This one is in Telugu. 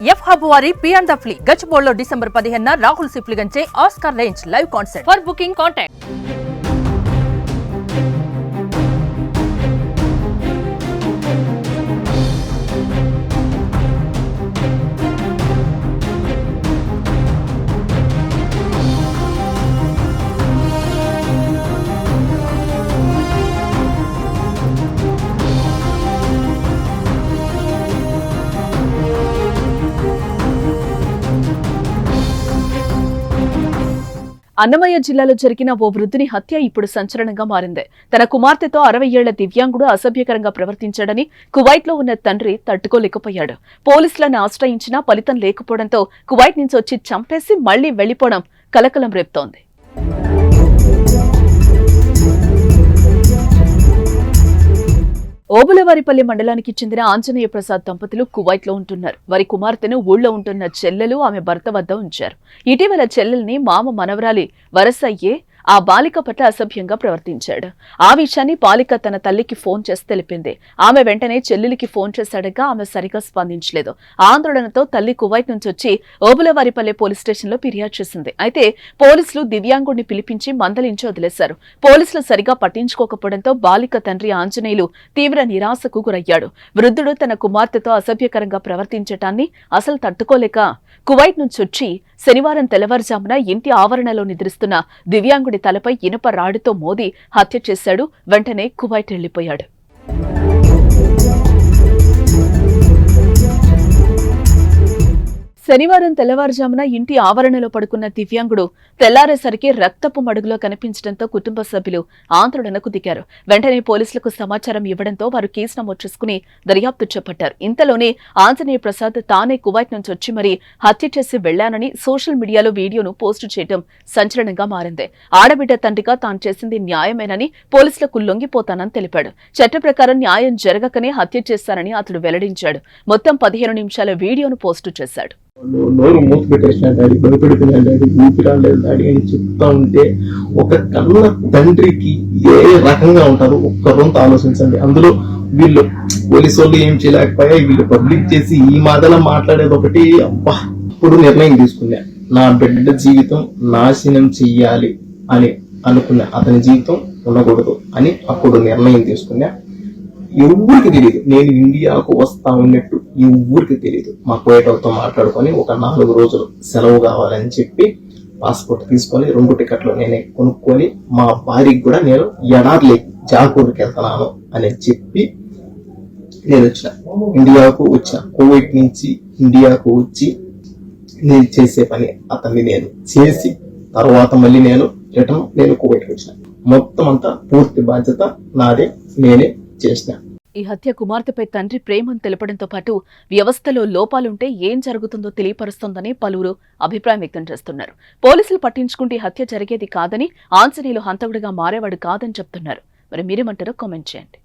ఎఫ్ హబ్ వారి బియాండ్ ద ఫ్లీ గచ్చిబౌలిలో డిసెంబర్ 15న రాహుల్ సిప్లిగంచే Oscar range live concert. For booking contact. Annamayya జిల్లాలో జరిగిన ఓ వృద్ధుని హత్య ఇప్పుడు సంచలనంగా మారింది. తన కుమార్తెతో 60 ఏళ్ల దివ్యాంగుడు అసభ్యకరంగా ప్రవర్తించాడని కువైట్లో ఉన్న తండ్రి తట్టుకోలేకపోయాడు. పోలీసులను ఆశ్రయించినా ఫలితం లేకపోవడంతో కువైట్ నుంచి వచ్చి చంపేసి మళ్లీ వెళ్లిపోవడం కలకలం రేపుతోంది. ఓబులవారిపల్లి మండలానికి చెందిన ఆంజనేయ ప్రసాద్ దంపతులు కువైట్ లో ఉంటున్నారు. వారి కుమార్తెను ఊళ్ళో ఉంటున్న చెల్లెలు ఆమె భర్త వద్ద ఉంచారు. ఇటీవల చెల్లెల్ని మామ మనవరాలి వరసయ్యే ఆ బాలిక పట్ల అసభ్యంగా ప్రవర్తించాడు. ఆ విషయాన్ని బాలిక తన తల్లికి ఫోన్ చేసి తెలిపింది. ఆమె వెంటనే చెల్లెలికి ఫోన్ చేశాడగా ఆమె సరిగా స్పందించలేదు. ఆందోళనతో తల్లి కువైట్ నుంచి వచ్చి ఓబులవారిపల్లె పోలీస్ స్టేషన్ లో ఫిర్యాదు చేసింది. అయితే పోలీసులు దివ్యాంగుడిని పిలిపించి మందలించి వదిలేశారు. పోలీసులు సరిగా పట్టించుకోకపోవడంతో బాలిక తండ్రి ఆంజనేయులు తీవ్ర నిరాశకు గురయ్యాడు. వృద్ధుడు తన కుమార్తెతో అసభ్యకరంగా ప్రవర్తించటాన్ని అసలు తట్టుకోలేక కువైట్ నుంచి వచ్చి శనివారం తెల్లవారుజామున ఇంటి ఆవరణలో నిద్రిస్తున్న దివ్యాంగుడి తలపై ఇనుప రాడుతో మోది హత్య చేశాడు. వెంటనే కువైట్ వెళ్లిపోయాడు. శనివారం తెల్లవారుజామున ఇంటి ఆవరణలో పడుకున్న దివ్యాంగుడు తెల్లారేసరికి రక్తపు మడుగులో కనిపించడంతో కుటుంబ సభ్యులు ఆందోళనకు దిగారు. వెంటనే పోలీసులకు సమాచారం ఇవ్వడంతో వారు కేసు నమోదు చేసుకుని దర్యాప్తు చేపట్టారు. ఇంతలోనే ఆంజనేయ ప్రసాద్ తానే కువైట్ నుంచి వచ్చి మరీ హత్య చేసి వెళ్లానని సోషల్ మీడియాలో వీడియోను పోస్టు చేయడం సంచలనంగా మారింది. ఆడబిడ్డ తండ్రిగా తాను చేసింది న్యాయమేనని పోలీసులకు లొంగిపోతానని తెలిపాడు. చట్ట ప్రకారం న్యాయం జరగకనే హత్య చేశానని అతడు వెల్లడించాడు. మొత్తం 15 నిమిషాల వీడియోను పోస్టు చేశాడు. నోరు మూసి పెట్టేసిన డాడీ, భయపెడుతున్నా డాడీ, ఊపిరాలేదు డాడీ అని చెప్తా ఉంటే ఒక కన్న తండ్రికి ఏ రకంగా ఉంటారో ఒక్కరొంత ఆలోచించండి. అందులో వీళ్ళు పోలీసు వాళ్ళు ఏం చేయలేకపోయా, వీళ్ళు పబ్లిక్ చేసి ఈ మాటలా మాట్లాడేది ఒకటి. అబ్బా, ఇప్పుడు నిర్ణయం తీసుకున్నా, నా బిడ్డ జీవితం నాశనం చెయ్యాలి అని అనుకున్నా. అతని జీవితం ఉండకూడదు అని అప్పుడు నిర్ణయం తీసుకున్నా. ఎవరికి తెలియదు నేను ఇండియాకు వస్తా ఉన్నట్టు, ఎవరికి తెలియదు. మా కోయటతో మాట్లాడుకొని ఒక 4 రోజులు సెలవు కావాలని చెప్పి పాస్పోర్ట్ తీసుకొని 2 టికెట్లు నేనే కొనుక్కొని మా భార్యకి కూడా నేను ఎడార్లే జాకూర్కి వెళ్తున్నాను అని చెప్పి నేను వచ్చిన. ఇండియాకు వచ్చిన. కువైట్ నుంచి ఇండియాకు వచ్చి నేను చేసే పని అతన్ని నేను చేసి తర్వాత మళ్ళీ నేను కువైట్కి వచ్చిన. మొత్తం అంతా పూర్తి బాధ్యత నాదే, నేనే చేసిన. ఈ హత్య కుమార్తెపై తండ్రి ప్రేమను తెలపడంతో పాటు వ్యవస్థలో లోపాలుంటే ఏం జరుగుతుందో తెలియపరుస్తోందని పలువురు అభిప్రాయం వ్యక్తం చేస్తున్నారు. పోలీసులు పట్టించుకుంటే హత్య జరిగేది కాదని, ఆంజనేయులు హంతకుడిగా మారేవాడు కాదని చెప్తున్నారు. మరి మీరేమంటారో కామెంట్ చేయండి.